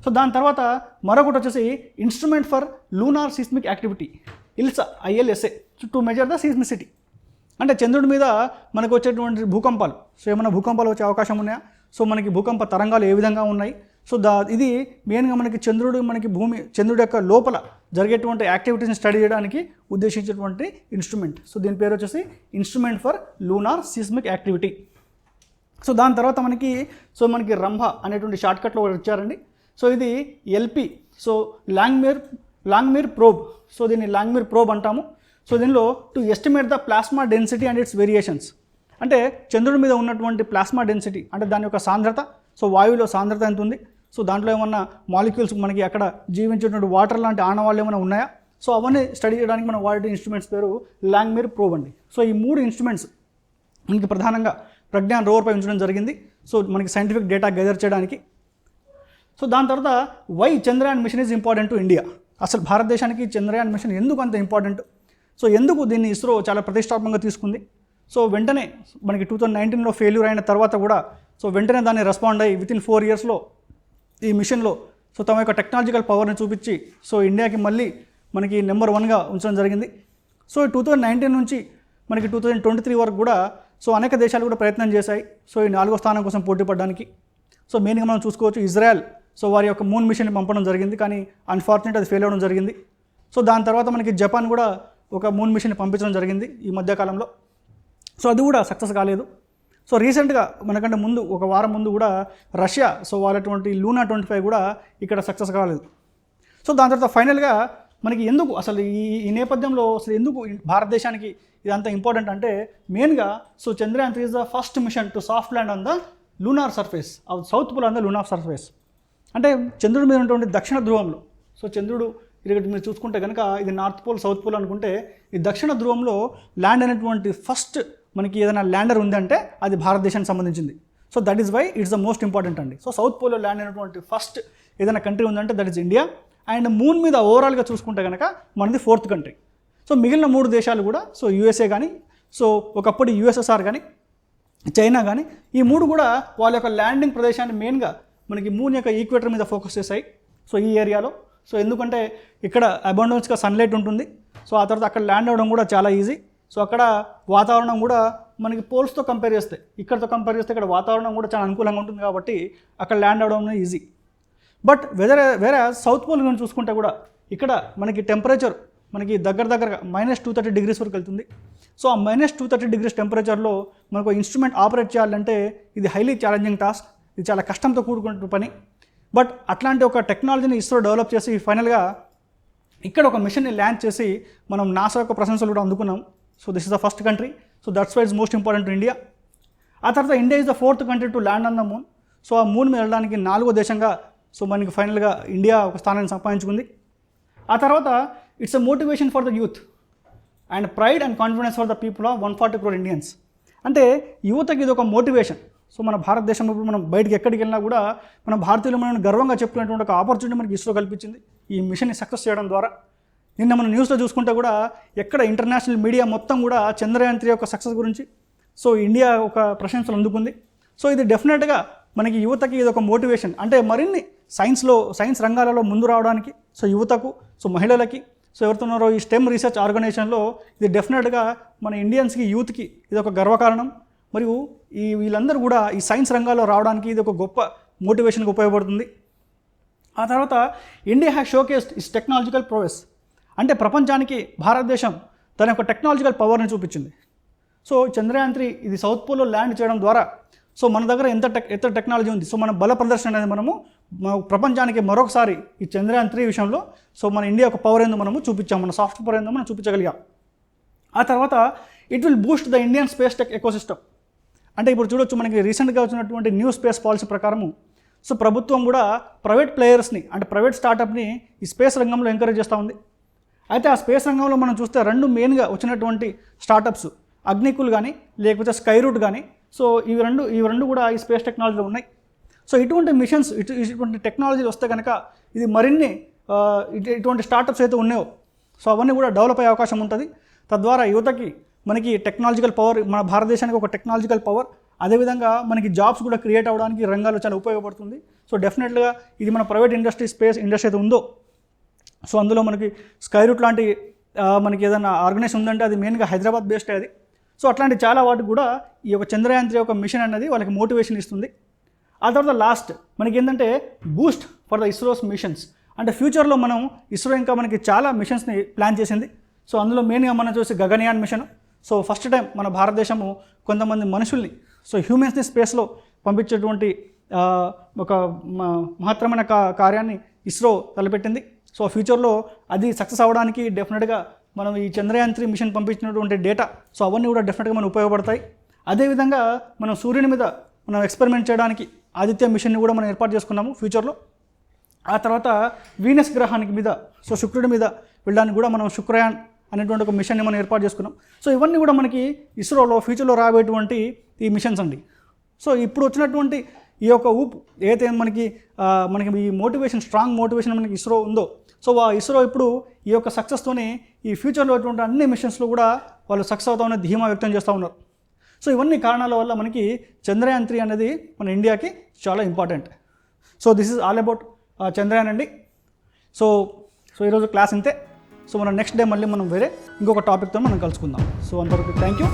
సో దాని తర్వాత మరొకటి వచ్చేసి instrument for lunar seismic activity, ILSA ILSA, to measure the seismicity. అంటే చంద్రుడి మీద మనకు వచ్చేటువంటి భూకంపాలు, సో ఏమైనా భూకంపాలు వచ్చే అవకాశం ఉన్నాయా, సో మనకి భూకంప తరంగాలు ఏ విధంగా ఉన్నాయి, సో ఇది మెయిన్గా మనకి చంద్రుడి యొక్క లోపల జరిగేటువంటి యాక్టివిటీస్ని స్టడీ చేయడానికి ఉద్దేశించినటువంటి ఇన్స్ట్రుమెంట్. సో దీని పేరు వచ్చేసి instrument for lunar seismic activity. So దాని తర్వాత మనకి రంభ అనేటువంటి షార్ట్కట్లో ఇచ్చారండి. సో ఇది LP, సో లాంగ్మీర్ ప్రోబ్. సో దీన్ని లాంగ్మీర్ ప్రోబ్ అంటాము. సో దీనిలో to estimate the plasma density and it's variations. అంటే చంద్రుడి మీద ఉన్నటువంటి ప్లాస్మా డెన్సిటీ అంటే దాని యొక్క సాంద్రత, సో వాయువులో సాంద్రత ఎంత ఉంది, సో దాంట్లో ఏమన్నా మాలిక్యూల్స్ మనకి అక్కడ జీవించేటువంటి వాటర్ లాంటి ఆనవాళ్ళు ఏమైనా ఉన్నాయా, సో అవన్నీ స్టడీ చేయడానికి మనం వాడే ఇన్స్ట్రుమెంట్స్ పేరు లాంగ్మీర్ ప్రోబ్ అండి. సో ఈ 3 ఇన్స్ట్రుమెంట్స్ మనకి ప్రధానంగా ప్రజ్ఞాన్ రోవర్పై ఉంచడం జరిగింది. సో మనకి సైంటిఫిక్ డేటా గెదర్ చేయడానికి. సో దాని తర్వాత why Chandrayaan mission is important to India. అసలు భారతదేశానికి చంద్రయాన్ మిషన్ ఎందుకు అంత ఇంపార్టెంట్, సో ఎందుకు దీన్ని ఇస్రో చాలా ప్రతిష్టాత్మకంగా తీసుకుంది. సో వెంటనే మనకి 2019లో ఫెయిల్యూర్ అయిన తర్వాత కూడా సో వెంటనే దాన్ని రెస్పాండ్ అయ్యి వితిన్ 4 yearsలో ఈ మిషన్లో సో తమ యొక్క టెక్నాలజికల్ పవర్ని చూపించి సో ఇండియాకి మళ్ళీ మనకి నెంబర్ 1గా ఉంచడం జరిగింది. సో 2019 నుంచి మనకి 2023 వరకు కూడా సో అనేక దేశాలు కూడా ప్రయత్నం చేశాయి సో ఈ 4వ స్థానం కోసం పోటీ పడడానికి. సో మెయిన్గా మనం చూసుకోవచ్చు ఇజ్రాయెల్, సో వారి యొక్క మూన్ మిషన్ని పంపడం జరిగింది, కానీ అన్ఫార్చునేట్ అది ఫెయిల్ అవ్వడం జరిగింది. సో దాని తర్వాత మనకి జపాన్ కూడా ఒక మూన్ మిషన్ని పంపించడం జరిగింది ఈ మధ్యకాలంలో. సో అది కూడా సక్సెస్ కాలేదు. సో రీసెంట్గా మనకంటే ముందు ఒక వారం ముందు కూడా రష్యా, సో వాళ్ళటువంటి లూనా 25 కూడా ఇక్కడ సక్సెస్ కాలేదు. సో దాని తర్వాత ఫైనల్గా మనకి ఎందుకు అసలు ఈ నేపథ్యంలో అసలు ఎందుకు భారతదేశానికి ఇదంతా ఇంపార్టెంట్ అంటే మెయిన్గా so Chandrayaan 3 is the first mission to soft land on the lunar surface of south pole on the lunar surface. అంటే చంద్రుడి మీద ఉన్నటువంటి దక్షిణ ధ్రువంలో, సో చంద్రుడు ఇక్కడ మీరు చూసుకుంటే కనుక ఇది నార్త్ పోల్ సౌత్ పోల్ అనుకుంటే ఈ దక్షిణ ధ్రువంలో ల్యాండ్ అయినటువంటి ఫస్ట్ మనకి ఏదైనా ల్యాండర్ ఉందంటే అది భారతదేశానికి సంబంధించింది. So that is why it's the most important అండి. సో సౌత్ పోల్లో ల్యాండ్ అయినటువంటి ఫస్ట్ ఏదైనా కంట్రీ ఉందంటే that is India. And moon మీద ఓవరాల్గా చూసుకుంటే కనుక మనది 4th కంట్రీ. సో మిగిలిన 3 దేశాలు కూడా సో USA కానీ, సో ఒకప్పుడు USSR కానీ, చైనా కానీ, ఈ 3 కూడా వాళ్ళ యొక్క ల్యాండింగ్ ప్రదేశాన్ని మెయిన్గా మనకి మూన్ యొక్క ఈక్వేటర్ మీద ఫోకస్ చేశాయి. సో ఈ ఏరియాలో సో ఎందుకంటే ఇక్కడ అబండెన్స్గా సన్లైట్ ఉంటుంది. సో ఆ తర్వాత అక్కడ ల్యాండ్ అవ్వడం కూడా చాలా ఈజీ. సో అక్కడ వాతావరణం కూడా మనకి పోల్స్తో కంపేర్ చేస్తే ఇక్కడతో కంపేర్ చేస్తే ఇక్కడ వాతావరణం కూడా చాలా అనుకూలంగా ఉంటుంది కాబట్టి అక్కడ ల్యాండ్ అవ్వడం ఈజీ. బట్ వేరే సౌత్ పోల్ గురించి చూసుకుంటే కూడా ఇక్కడ మనకి టెంపరేచర్ మనకి దగ్గరగా -230 degrees వరకు వెళ్తుంది. సో ఆ -230 degrees టెంపరేచర్లో మనకు ఇన్స్ట్రుమెంట్ ఆపరేట్ చేయాలంటే ఇది హైలీ ఛాలెంజింగ్ టాస్క్, ఇది చాలా కష్టంతో కూడుకున్న పని. బట్ అట్లాంటి ఒక టెక్నాలజీని ఇస్రో డెవలప్ చేసి ఫైనల్గా ఇక్కడ ఒక మిషన్ని ల్యాండ్ చేసి మనం నాసా యొక్క ప్రశంసలు కూడా అందుకున్నాం. So this is the first country. So that's why it's most important to India. ఆ తర్వాత India is the 4th country to land on the moon. So ఆ మూన్ మీద వెళ్ళడానికి 4వ దేశంగా సో మనకి ఫైనల్గా ఇండియా ఒక స్థానాన్ని సంపాదించుకుంది. ఆ తర్వాత it's a motivation for the youth and pride and confidence for the people of 140 crore Indians. అంటే యువతకి ఇది ఒక మోటివేషన్. సో మన భారతదేశం ఇప్పుడు మనం బయటకు ఎక్కడికి వెళ్ళినా కూడా మన భారతీయులు మనం గర్వంగా చెప్పుకునేటువంటి ఒక ఆపర్చునిటీ మనకి ఇస్రో కల్పించింది ఈ మిషన్ని సక్సెస్ చేయడం ద్వారా. నిన్న మన న్యూస్లో చూసుకుంటే కూడా ఎక్కడ ఇంటర్నేషనల్ మీడియా మొత్తం కూడా చంద్రయాన్ 3 యొక్క సక్సెస్ గురించి సో ఇండియా ఒక ప్రశంసలు అందుకుంది. సో ఇది డెఫినెట్గా మనకి యువతకి ఇది ఒక మోటివేషన్. అంటే మరిన్ని సైన్స్ రంగాలలో ముందు రావడానికి సో యువతకు, సో మహిళలకి, సో ఎవరుతున్నారో ఈ స్టెమ్ రీసెర్చ్ ఆర్గనైజేషన్లో ఇది డెఫినెట్గా మన ఇండియన్స్కి, యూత్కి ఇది ఒక గర్వకారణం. మరియు వీళ్ళందరూ కూడా ఈ సైన్స్ రంగాల్లో రావడానికి ఇది ఒక గొప్ప మోటివేషన్కి ఉపయోగపడుతుంది. ఆ తర్వాత India has showcased is technological progress. అంటే ప్రపంచానికి భారతదేశం తన యొక్క టెక్నాలజికల్ పవర్ని చూపించింది. సో చంద్రయాన్ 3 ఇది సౌత్ పోల్లో ల్యాండ్ చేయడం ద్వారా సో మన దగ్గర ఎంత టెక్నాలజీ ఉంది, సో మన బల ప్రదర్శన అనేది మనము ప్రపంచానికి మరొకసారి ఈ చంద్రయాన్ 3 విషయంలో సో మన ఇండియా యొక్క పవర్ ఏందో మనము చూపించాం, మన సాఫ్ట్ పవర్ ఏందో మనం చూపించగలిగాం. ఆ తర్వాత it will Boost the Indian space tech ecosystem. అంటే ఇప్పుడు చూడొచ్చు, మనకి రీసెంట్గా వచ్చినటువంటి న్యూ స్పేస్ పాలసీ ప్రకారము సో ప్రభుత్వం కూడా ప్రైవేట్ ప్లేయర్స్ని, అంటే ప్రైవేట్ స్టార్టప్ని ఈ స్పేస్ రంగంలో ఎంకరేజ్ చేస్తూ ఉంది. అయితే ఆ స్పేస్ రంగంలో మనం చూస్తే 2 మెయిన్గా వచ్చినటువంటి స్టార్టప్స్ అగ్నికుల్ కానీ లేకపోతే స్కైరూట్ కానీ, సో ఇవి రెండు కూడా ఈ స్పేస్ టెక్నాలజీలో ఉన్నాయి. సో ఇటువంటి మిషన్స్, ఇటువంటి టెక్నాలజీలు వస్తే కనుక ఇది మరిన్ని ఇటువంటి స్టార్టప్స్ అయితే ఉన్నాయో సో అవన్నీ కూడా డెవలప్ అయ్యే అవకాశం ఉంటుంది. తద్వారా యువతకి, మనకి టెక్నాలజికల్ పవర్, మన భారతదేశానికి ఒక టెక్నాలజికల్ పవర్, అదేవిధంగా మనకి జాబ్స్ కూడా క్రియేట్ అవ్వడానికి రంగాల్లో చాలా ఉపయోగపడుతుంది. సో డెఫినెట్గా ఇది మన ప్రైవేట్ ఇండస్ట్రీ, స్పేస్ ఇండస్ట్రీ అయితే ఉందో సో అందులో మనకి స్కైరూట్ లాంటి మనకి ఏదైనా ఆర్గనైజేషన్ ఉందంటే అది మెయిన్గా హైదరాబాద్ బేస్డ్ అది. సో అట్లాంటి చాలా వాటికి కూడా ఈ యొక్క చంద్రయాన్ 3 యొక్క మిషన్ అనేది వాళ్ళకి మోటివేషన్ ఇస్తుంది. ఆ తర్వాత లాస్ట్ మనకి ఏంటంటే Boost for the ISRO's machines. అంటే ఫ్యూచర్లో మనం ఇస్రో ఇంకా మనకి చాలా మిషన్స్ని ప్లాన్ చేసింది. సో అందులో మెయిన్గా మనం చూసి Gaganyaan mission. So first time మన భారతదేశము కొంతమంది మనుషుల్ని, సో హ్యూమన్స్ని స్పేస్లో పంపించేటువంటి ఒక మహత్తరమైన కార్యాన్ని ఇస్రో తలపెట్టింది. సో ఫ్యూచర్లో అది సక్సెస్ అవ్వడానికి డెఫినెట్గా మనం ఈ చంద్రయాన్ 3 మిషన్ పంపించినటువంటి డేటా సో అవన్నీ కూడా డెఫినెట్గా మనకు ఉపయోగపడతాయి. అదేవిధంగా మనం సూర్యుని మీద మనం ఎక్స్పెరిమెంట్ చేయడానికి ఆదిత్య మిషన్ని కూడా మనం ఏర్పాటు చేసుకున్నాము ఫ్యూచర్లో. ఆ తర్వాత వీనస్ గ్రహానికి మీద, సో శుక్రుడి మీద వెళ్ళడానికి కూడా మనం శుక్రయాన్ అనేటువంటి ఒక మిషన్ని మనం ఏర్పాటు చేసుకున్నాం. సో ఇవన్నీ కూడా మనకి ఇస్రోలో ఫ్యూచర్లో రాబోయేటువంటి ఈ మిషన్స్ అండి. సో ఇప్పుడు వచ్చినటువంటి ఈ యొక్క ఊపు ఏదైతే మనకి ఈ మోటివేషన్, స్ట్రాంగ్ మోటివేషన్ మనకి ఇస్రో ఉందో, సో ఆ ఇస్రో ఇప్పుడు ఈ యొక్క సక్సెస్తోనే ఈ ఫ్యూచర్లో అటువంటి అన్ని మిషన్స్లో కూడా వాళ్ళు సక్సెస్ అవుతామని ధీమా వ్యక్తం చేస్తూ ఉన్నారు. సో ఇవన్నీ కారణాల వల్ల మనకి చంద్రయాన్ 3 అనేది మన ఇండియాకి చాలా important. So this is all about Chandrayaan అండి. సో ఈరోజు క్లాస్ ఇంతే. సో మనం నెక్స్ట్ డే మళ్ళీ మనం వేరే ఇంకొక టాపిక్తో మనం కలుసుకుందాం. సో అంతవరకు థ్యాంక్ యూ.